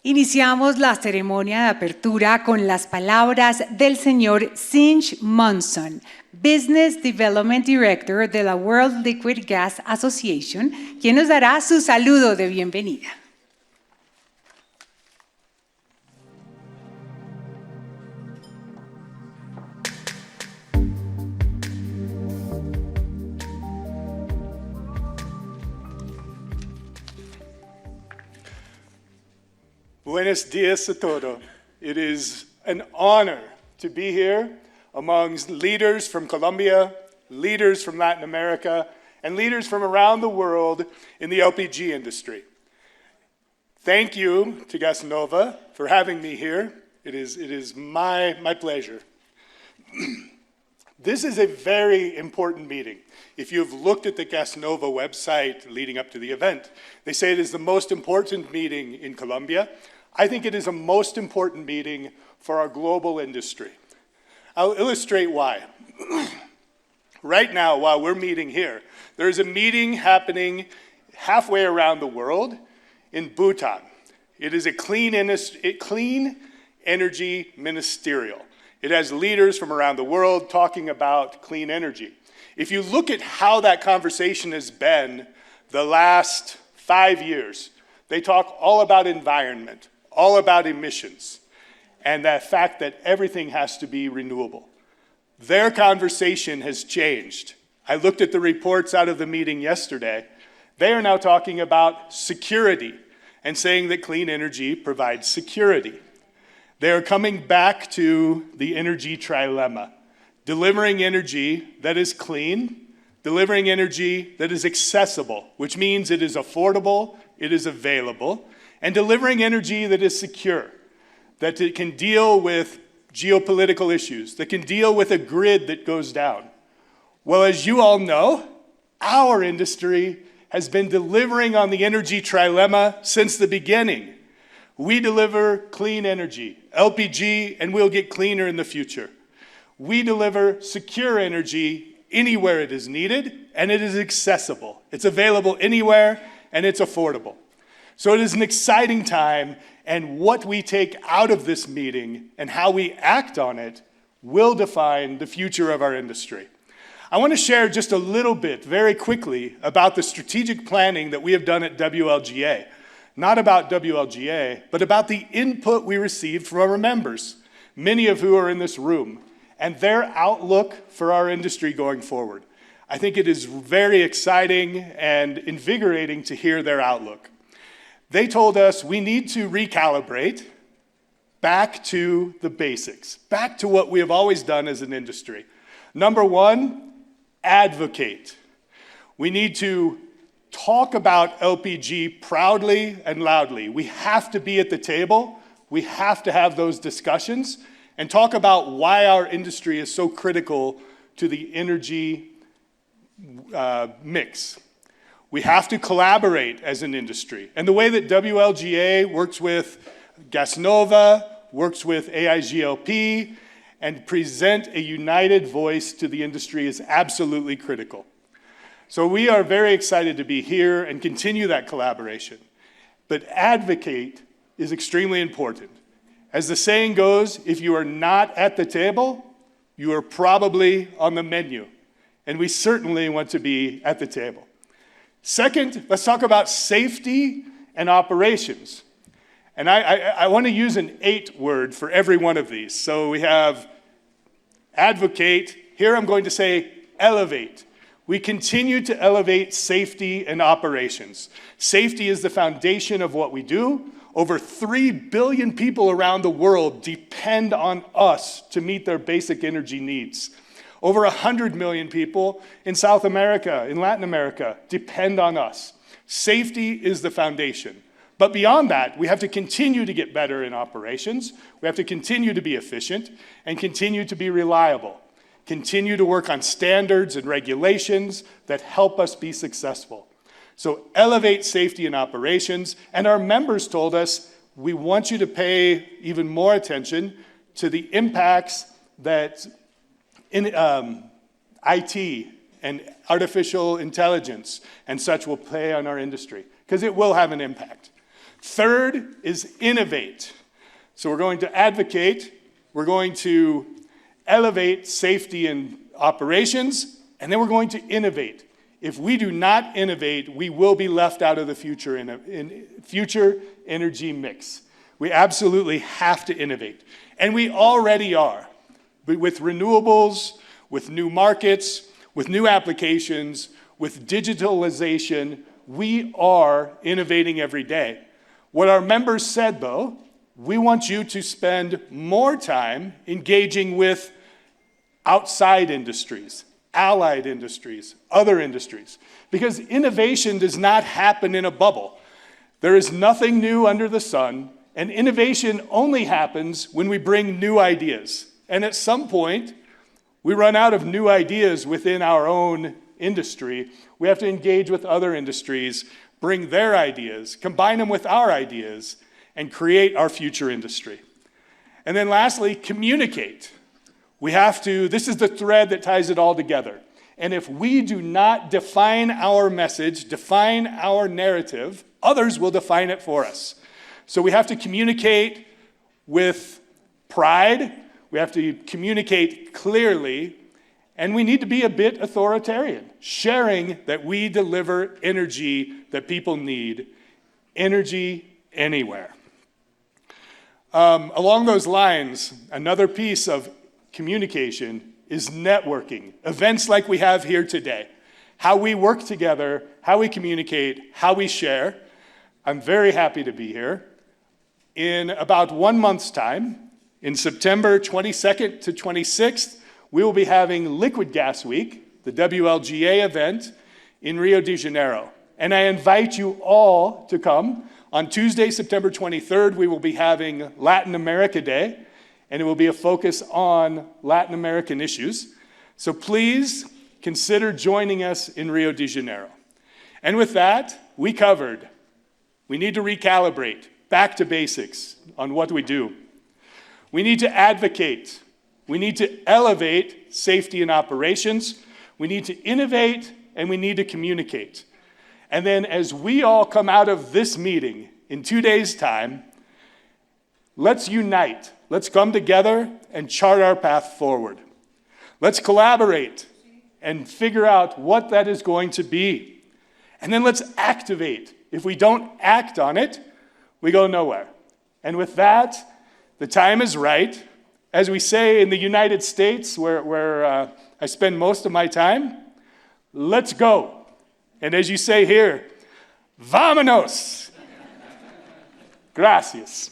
Iniciamos la ceremonia de apertura con las palabras del señor Cinch Munson, Business Development Director de la World Liquid Gas Association, quien nos dará su saludo de bienvenida. Buenos dias a todos. It is an honor to be here amongst leaders from Colombia, leaders from Latin America, and leaders from around the world in the LPG industry. Thank you to GASNOVA for having me here. It is my pleasure. This is a very important meeting. If you've looked at the GASNOVA website leading up to the event, they say it is the most important meeting in Colombia. I think it is a most important meeting for our global industry. I'll illustrate why. Right now, while we're meeting here, there is a meeting happening halfway around the world in Bhutan. It is a clean energy ministerial. It has leaders from around the world talking about clean energy. If you look at how that conversation has been the last 5 years, they talk all about environment, all about emissions, and the fact that everything has to be renewable. Their conversation has changed. I looked at the reports out of the meeting yesterday. They are now talking about security and saying that clean energy provides security. They are coming back to the energy trilemma, delivering energy that is clean, delivering energy that is accessible, which means it is affordable, it is available, and delivering energy that is secure, that it can deal with geopolitical issues, that can deal with a grid that goes down. Well, as you all know, our industry has been delivering on the energy trilemma since the beginning. We deliver clean energy, LPG, and we'll get cleaner in the future. We deliver secure energy anywhere it is needed, and it is accessible. It's available anywhere, and it's affordable. So it is an exciting time, and what we take out of this meeting and how we act on it will define the future of our industry. I want to share just a little bit, very quickly, about the strategic planning that we have done at WLGA. Not about WLGA, but about the input we received from our members, many of who are in this room, and their outlook for our industry going forward. I think it is very exciting and invigorating to hear their outlook. They told us we need to recalibrate back to the basics, back to what we have always done as an industry. Number one, advocate. We need to talk about LPG proudly and loudly. We have to be at the table. We have to have those discussions and talk about why our industry is so critical to the energy mix. We have to collaborate as an industry. And the way that WLGA works with GASNOVA, works with AIGLP, and present a united voice to the industry is absolutely critical. So we are very excited to be here and continue that collaboration. But advocate is extremely important. As the saying goes, if you are not at the table, you are probably on the menu. And we certainly want to be at the table. Second, let's talk about safety and operations. And I want to use an 8 word for every one of these. So we have advocate. Here I'm going to say elevate. We continue to elevate safety and operations. Safety is the foundation of what we do. Over 3 billion people around the world depend on us to meet their basic energy needs. Over 100 million people in South America, in Latin America, depend on us. Safety is the foundation. But beyond that, we have to continue to get better in operations. We have to continue to be efficient and continue to be reliable. Continue to work on standards and regulations that help us be successful. So elevate safety and operations. And our members told us, we want you to pay even more attention to the impacts that in IT and artificial intelligence and such will play on our industry, because it will have an impact. Third is innovate. So we're going to advocate, we're going to elevate safety and operations, and then we're going to innovate. If we do not innovate, we will be left out of the future in future energy mix. We absolutely have to innovate. And we already are. But with renewables, with new markets, with new applications, with digitalization, we are innovating every day. What our members said, though, we want you to spend more time engaging with outside industries, allied industries, other industries, because innovation does not happen in a bubble. There is nothing new under the sun, and innovation only happens when we bring new ideas. And at some point, we run out of new ideas within our own industry. We have to engage with other industries, bring their ideas, combine them with our ideas, and create our future industry. And then lastly, communicate. We have to, this is the thread that ties it all together. And if we do not define our message, define our narrative, others will define it for us. So we have to communicate with pride, we have to communicate clearly, and we need to be a bit authoritarian, sharing that we deliver energy that people need, energy anywhere. Along those lines, another piece of communication is networking. Events like we have here today. How we work together, how we communicate, how we share. I'm very happy to be here. In about 1 month's time, in September 22nd to 26th, we will be having Liquid Gas Week, the WLGA event, in Rio de Janeiro. And I invite you all to come. On Tuesday, September 23rd, we will be having Latin America Day, and it will be a focus on Latin American issues. So please consider joining us in Rio de Janeiro. And with that, we covered. We need to recalibrate, back to basics on what we do. We need to advocate. We need to elevate safety and operations. We need to innovate, and we need to communicate. And then as we all come out of this meeting in 2 days' time, let's unite. Let's come together and chart our path forward. Let's collaborate and figure out what that is going to be. And then let's activate. If we don't act on it, we go nowhere. And with that, the time is right. As we say in the United States, where I spend most of my time, let's go. And as you say here, vámonos. Gracias.